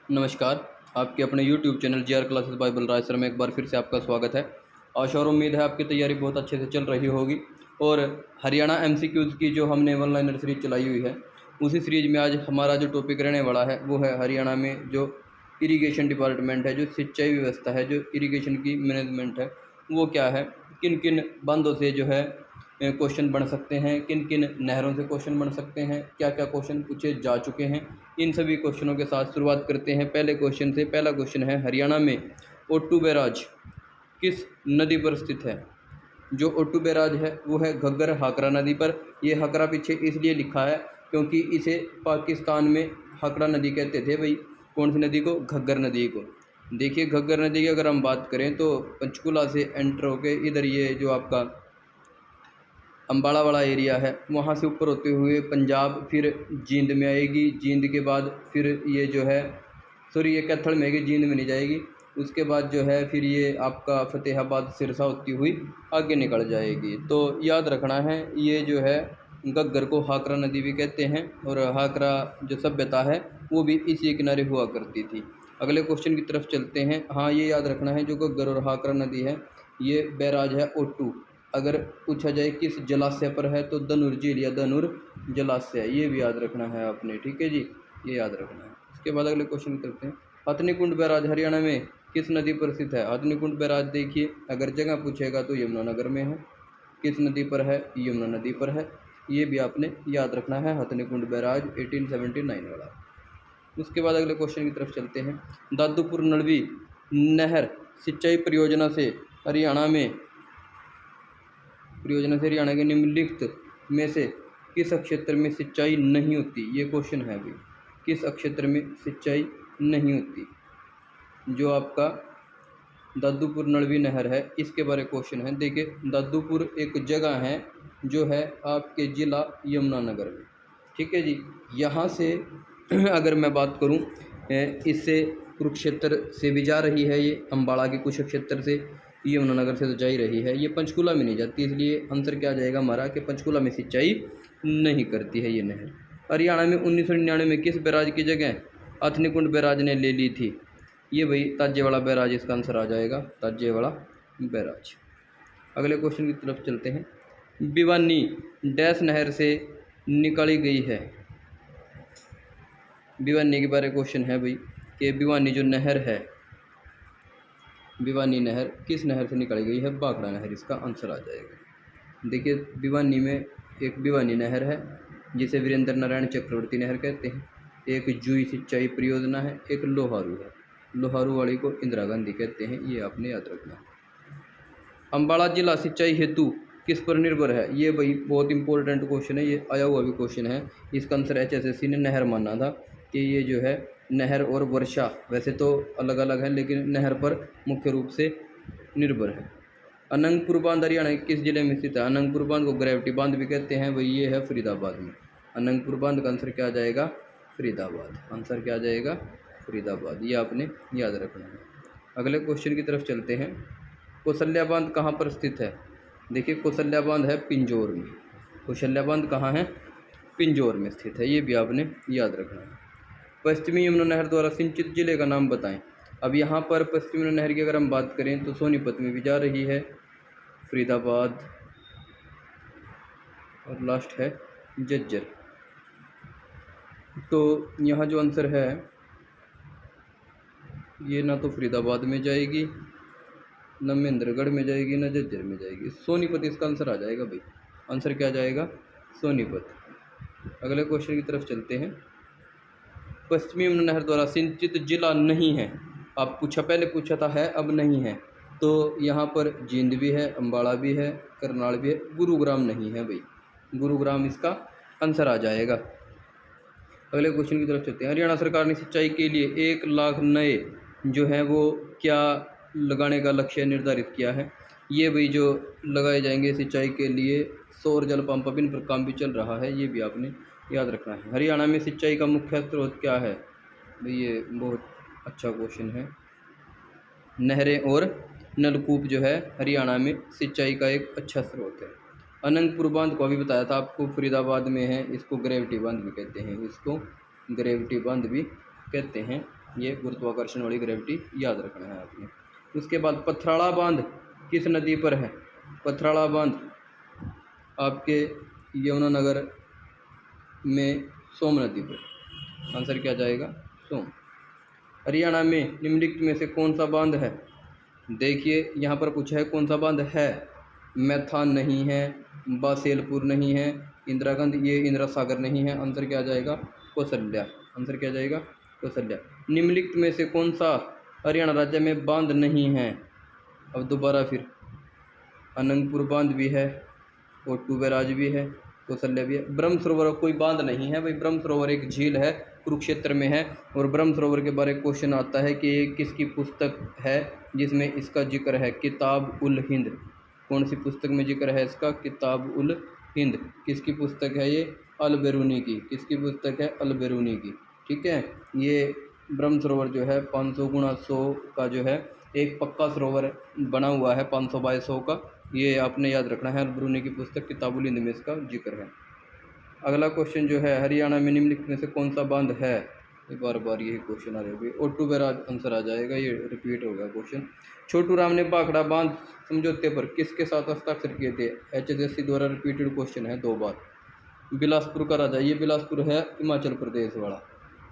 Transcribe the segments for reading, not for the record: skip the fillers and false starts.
नमस्कार। आपके अपने YouTube channel JR classes bye Balraj sir में एक बार फिर से आपका स्वागत है। आशा और उम्मीद है आपकी तैयारी बहुत अच्छे से चल रही होगी। और हरियाणा MCQs की जो हमने वन लाइनर सीरीज चलाई हुई है, उसी सीरीज में आज हमारा जो टॉपिक रहने वाला है वो है हरियाणा में जो इरिगेशन डिपार्टमेंट है, जो सिंचाई व्यवस्था है, जो इरिगेशन की मैनेजमेंट है, वो क्या है, किन किन बांधों से जो है क्वेश्चन बन सकते हैं, किन किन नहरों से क्वेश्चन बन सकते हैं, क्या क्या क्वेश्चन पूछे जा चुके हैं। इन सभी क्वेश्चनों के साथ शुरुआत करते हैं पहले क्वेश्चन से। पहला क्वेश्चन है, हरियाणा में ओट्टू बैराज किस नदी पर स्थित है? जो ओट्टू बैराज है वो है घग्गर हाकरा नदी पर। ये हाकरा पीछे इसलिए लिखा है क्योंकि इसे पाकिस्तान में हाकरा नदी कहते थे भाई। कौन सी नदी को? घग्गर नदी को। देखिए, घग्गर नदी की अगर हम बात करें तो पंचकुला से एंटर होके इधर ये जो आपका अम्बाला वाला एरिया है, वहाँ से ऊपर होते हुए पंजाब, फिर जींद में आएगी। जींद के बाद फिर ये जो है, सॉरी, ये कैथल में आएगी, जींद में नहीं जाएगी। उसके बाद जो है फिर ये आपका फतेहाबाद सिरसा होती हुई आगे निकल जाएगी। तो याद रखना है, ये जो है घग्गर को हाकरा नदी भी कहते हैं, और हाकरा जो सभ्यता है वो भी इसी किनारे हुआ करती थी। अगले क्वेश्चन की तरफ चलते हैं। हाँ, ये याद रखना है, जो घग्गर और हाकरा नदी है, ये बैराज है ओट्टू। अगर पूछा जाए किस जलाशय पर है तो धनुर झील या धनुर जलाशय, ये भी याद रखना है आपने। ठीक है जी, ये याद रखना है। उसके बाद अगले क्वेश्चन की तरफ हैं। हथनीकुंड बैराज हरियाणा में किस नदी पर स्थित है? हथनीकुंड बैराज देखिए, अगर जगह पूछेगा तो यमुनानगर में है। किस नदी पर है? यमुना नदी पर है। ये भी आपने याद रखना है, हथनीकुंड बैराज 1879 वाला। उसके बाद अगले क्वेश्चन की तरफ चलते हैं। दादूपुर नलवी नहर सिंचाई परियोजना से हरियाणा के निम्नलिखित में से किस क्षेत्र में सिंचाई नहीं होती? ये क्वेश्चन है अभी, किस क्षेत्र में सिंचाई नहीं होती? जो आपका दादूपुर नलवी नहर है, इसके बारे क्वेश्चन है। देखिए, दादूपुर एक जगह है जो है आपके ज़िला यमुनानगर में। ठीक है जी। यहाँ से अगर मैं बात करूँ, इससे कुरुक्षेत्र से भी जा रही है, ये अम्बाला के कुछ क्षेत्र से, यमुनानगर से तो जा ही रही है। ये पंचकुला में नहीं जाती, इसलिए आंसर क्या आ जाएगा हमारा कि पंचकुला में सिंचाई नहीं करती है ये नहर। हरियाणा में 1999 में किस बैराज की जगह हथनीकुंड बैराज ने ले ली थी? ये भाई ताजेवाड़ा बैराज इसका आंसर आ जाएगा, ताजेवाड़ा बैराज। अगले क्वेश्चन की तरफ चलते हैं। भिवानी डैश नहर से निकाली गई है? भिवानी के बारे क्वेश्चन है भाई कि भिवानी जो नहर है, भिवानी नहर किस नहर से निकाली गई है? भाखड़ा नहर इसका आंसर आ जाएगा। देखिए, भिवानी में एक भिवानी नहर है जिसे वीरेंद्र नारायण चक्रवर्ती नहर कहते हैं, एक जूही सिंचाई परियोजना है, एक लोहारू है। लोहारू वाली को इंदिरा गांधी कहते हैं, ये आपने याद रखना है। अम्बाला जिला सिंचाई हेतु किस पर निर्भर है? ये भाई बहुत इंपॉर्टेंट क्वेश्चन है, ये आया हुआ भी क्वेश्चन है। इसका आंसर HSSC ने नहर माना था कि ये जो है नहर और वर्षा वैसे तो अलग अलग है, लेकिन नहर पर मुख्य रूप से निर्भर है। अनंगपुर बांध हरियाणा के किस जिले में स्थित है? अनंगपुर बांध को ग्रेविटी बांध भी कहते हैं भाई, ये है फरीदाबाद में। अनंगपुर बांध का आंसर क्या आ जाएगा? फरीदाबाद। आंसर क्या आ जाएगा? फरीदाबाद। ये आपने याद रखना है। अगले क्वेश्चन की तरफ चलते हैं। कौशल्या बांध कहाँ पर स्थित है? देखिए, कौशल्या बांध है पिंजौर में। कौशल्या बांध कहाँ है? पिंजौर में स्थित है, ये भी आपने याद रखना है। पश्चिमी यमुना नहर द्वारा सिंचित जिले का नाम बताएं। अब यहाँ पर पश्चिमी यमुना नहर की अगर हम बात करें तो सोनीपत में भी जा रही है, फरीदाबाद, और लास्ट है झज्जर। तो यहाँ जो आंसर है, ये ना तो फरीदाबाद में जाएगी, न महेंद्रगढ़ में जाएगी, न झज्जर में जाएगी। सोनीपत इसका आंसर आ जाएगा भाई। आंसर क्या आ जाएगा? सोनीपत। अगले क्वेश्चन की तरफ चलते हैं। पश्चिमी यमुना नहर द्वारा सिंचित जिला नहीं है। आप पहले पूछा था है, अब नहीं है। तो यहाँ पर जींद भी है, अम्बाला भी है, करनाल भी है, गुरुग्राम नहीं है भाई। गुरुग्राम इसका आंसर आ जाएगा। अगले क्वेश्चन की तरफ चलते हैं। हरियाणा सरकार ने सिंचाई के लिए 1 लाख नए जो हैं वो क्या लगाने का लक्ष्य निर्धारित किया है? ये भाई जो लगाए जाएंगे सिंचाई के लिए सौर जल पंप, अब इन पर काम भी चल रहा है, ये भी आपने याद रखना है। हरियाणा में सिंचाई का मुख्य स्रोत क्या है? भाई ये बहुत अच्छा क्वेश्चन है। नहरें और नलकूप जो है हरियाणा में सिंचाई का एक अच्छा स्रोत है। अनंगपुर बांध को अभी बताया था आपको, फरीदाबाद में है, इसको ग्रेविटी बांध भी कहते हैं, इसको ग्रेविटी बांध भी कहते हैं। ये गुरुत्वाकर्षण वाली ग्रेविटी याद रखना है आपने। उसके बाद पथराड़ा बांध किस नदी पर है? पथराड़ा बांध आपके यमुनानगर में सोम नदी पर। आंसर क्या जाएगा? सोम। हरियाणा में निम्नलिखित में से कौन सा बांध है? देखिए यहाँ पर पूछा है कौन सा बांध है। मैथान नहीं है, बासेलपुर नहीं है, इंदिरा गांधी ये इंदिरा सागर नहीं है। आंसर क्या जाएगा? कौशल्या। आंसर क्या जाएगा? कौशल्या। निम्नलिखित में से कौन सा हरियाणा राज्य में बांध नहीं है? अब दोबारा फिर अनंगपुर बांध भी है, ओट्टू बैराज भी है, कौशल्या भी है। ब्रह्म सरोवर कोई बांध नहीं है भाई। ब्रह्म सरोवर एक झील है, कुरुक्षेत्र में है। और ब्रह्म सरोवर के बारे में क्वेश्चन आता है कि ये किसकी पुस्तक है जिसमें इसका जिक्र है? किताब उल हिंद। कौन सी पुस्तक में जिक्र है इसका? किताब उल हिंद। किसकी पुस्तक है ये? अल बेरूनी की। किसकी पुस्तक है? अल बेरूनी की। ठीक है। ये ब्रह्म सरोवर जो है 500 × 100 का जो है एक पक्का सरोवर बना हुआ है, 500 बाय 100 का। ये आपने याद रखना है। अल बेरूनी की पुस्तक किताबुल हिंद में इसका जिक्र है। अगला क्वेश्चन जो है हरियाणा में निम्नलिखित में से कौन सा बांध है? ये बार बार यही क्वेश्चन आ रहे हैं। ओट्टू बैराज आंसर आ जाएगा, ये रिपीट होगा क्वेश्चन। छोटू राम ने भाखड़ा बांध समझौते पर किसके साथ हस्ताक्षर किए थे? HSSC द्वारा रिपीटेड क्वेश्चन है 2 बार। बिलासपुर का राजा, ये बिलासपुर है हिमाचल प्रदेश वाला।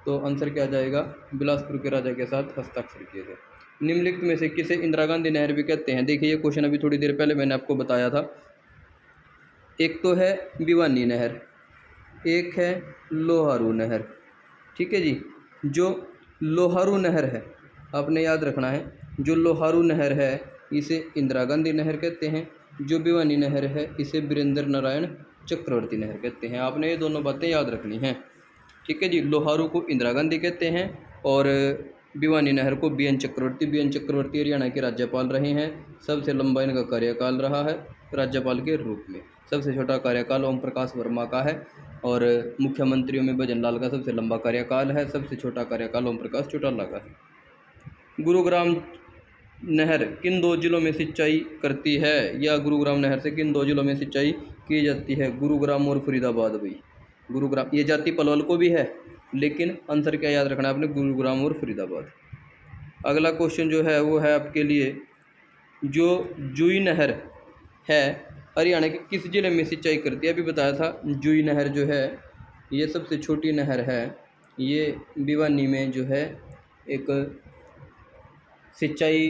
तो आंसर क्या जाएगा? बिलासपुर के राजा के साथ हस्ताक्षर किए थे। निम्नलिखित में से किसे इंदिरा गांधी नहर भी कहते हैं? देखिए ये क्वेश्चन अभी थोड़ी देर पहले मैंने आपको बताया था। एक तो है भिवानी नहर, एक है लोहारू नहर। ठीक है जी। जो लोहारू नहर है आपने याद रखना है, जो लोहारू नहर है इसे इंदिरा गांधी नहर कहते हैं। जो भिवानी नहर है इसे वीरेंद्र नारायण चक्रवर्ती नहर कहते हैं। आपने ये दोनों बातें याद रखनी हैं। ठीक है जी। लोहारू को इंदिरा गांधी कहते हैं और भिवानी नहर को BN चक्रवर्ती। BN चक्रवर्ती हरियाणा के राज्यपाल रहे हैं। सबसे लंबा इनका कार्यकाल रहा है राज्यपाल के रूप में। सबसे छोटा कार्यकाल ओम प्रकाश वर्मा का है और मुख्यमंत्रियों में भजन लाल का सबसे लंबा कार्यकाल है। सबसे छोटा कार्यकाल ओम प्रकाश चौटाला का है। गुरुग्राम नहर किन 2 जिलों में सिंचाई करती है? या गुरुग्राम नहर से किन 2 जिलों में सिंचाई की जाती है? गुरुग्राम और फरीदाबाद भाई। गुरुग्राम ये जाति पलवल को भी है, लेकिन आंसर क्या याद रखना है आपने? गुरुग्राम और फरीदाबाद। अगला क्वेश्चन जो है वो है आपके लिए, जो जुई नहर है हरियाणा के किस जिले में सिंचाई करती है? अभी बताया था जुई नहर जो है ये सबसे छोटी नहर है। ये भिवानी में जो है एक सिंचाई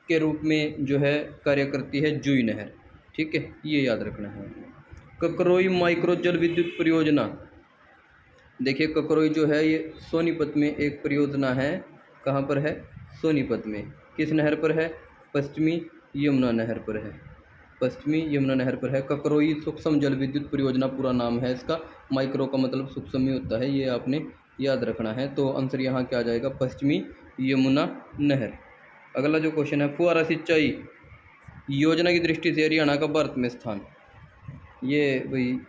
के रूप में जो है कार्य करती है जुई नहर। ठीक है, ये याद रखना है। ककरोई माइक्रो जल विद्युत परियोजना, देखिए ककरोई जो है ये सोनीपत में एक परियोजना है। कहाँ पर है? सोनीपत में। किस नहर पर है? पश्चिमी यमुना नहर पर है। पश्चिमी यमुना नहर पर है। ककरोई सूक्ष्म जल विद्युत परियोजना पूरा नाम है इसका। माइक्रो का मतलब सूक्ष्म ही होता है, ये आपने याद रखना है। तो आंसर यहाँ क्या आ जाएगा? पश्चिमी यमुना नहर। अगला जो क्वेश्चन है, फुहारा सिंचाई योजना की दृष्टि से हरियाणा का भारत में स्थान। ये भाई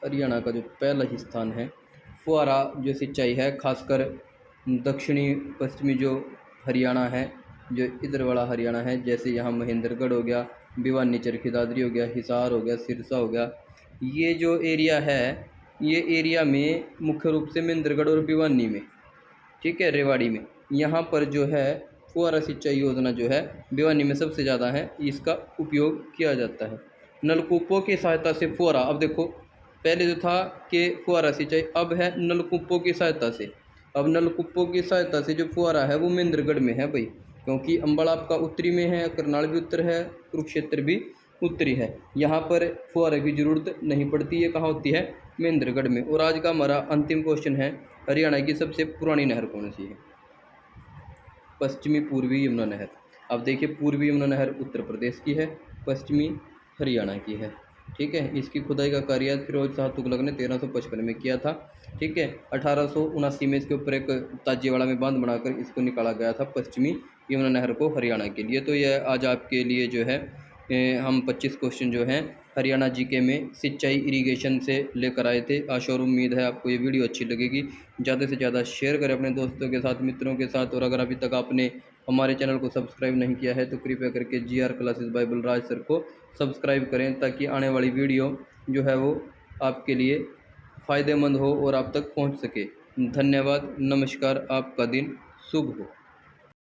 हरियाणा का जो पहला ही स्थान है। फुहारा जो सिंचाई है खासकर दक्षिणी पश्चिमी जो हरियाणा है, जो इधर वाला हरियाणा है, जैसे यहाँ महेंद्रगढ़ हो गया, भिवानी चरखी दादरी हो गया, हिसार हो गया, सिरसा हो गया, ये जो एरिया है ये एरिया में मुख्य रूप से महेंद्रगढ़ और भिवानी में, ठीक है, रेवाड़ी में, यहाँ पर जो है फुहारा सिंचाई योजना जो है भिवानी में सबसे ज़्यादा है, इसका उपयोग किया जाता है। नलकूपों की सहायता से फुहारा, अब देखो पहले जो था कि फुहारा सिंचाई, अब है नलकूपों की सहायता से। अब नलकूपों की सहायता से जो फुहारा है वो महेंद्रगढ़ में है भाई, क्योंकि अम्बाला आपका उत्तरी में है, करनाल भी उत्तर है, कुरुक्षेत्र भी उत्तरी है। यहाँ पर फुहारे की जरूरत नहीं पड़ती। ये कहाँ होती है? महेंद्रगढ़ में। और आज का हमारा अंतिम क्वेश्चन है, हरियाणा की सबसे पुरानी नहर कौन सी है? पश्चिमी पूर्वी यमुना नहर। अब देखिए पूर्वी यमुना नहर उत्तर प्रदेश की है, पश्चिमी हरियाणा की है। ठीक है, इसकी खुदाई का कार्य फिरोज शाह तुगलक ने 1355 में किया था। ठीक है, 1879 में इसके ऊपर एक ताजियावाड़ा में बांध बनाकर इसको निकाला गया था पश्चिमी यमुना नहर को हरियाणा के लिए। तो यह आज आपके लिए जो है हम 25 क्वेश्चन जो हैं हरियाणा जीके में सिंचाई इरिगेशन से लेकर आए थे। आशा और उम्मीद है आपको ये वीडियो अच्छी लगेगी। ज़्यादा से ज़्यादा शेयर करें अपने दोस्तों के साथ, मित्रों के साथ। और अगर अभी तक आपने हमारे चैनल को सब्सक्राइब नहीं किया है तो कृपया करके GR classes bye Balraj sir को सब्सक्राइब करें, ताकि आने वाली वीडियो जो है वो आपके लिए फ़ायदेमंद हो और आप तक पहुँच सके। धन्यवाद, नमस्कार, आपका दिन शुभ हो।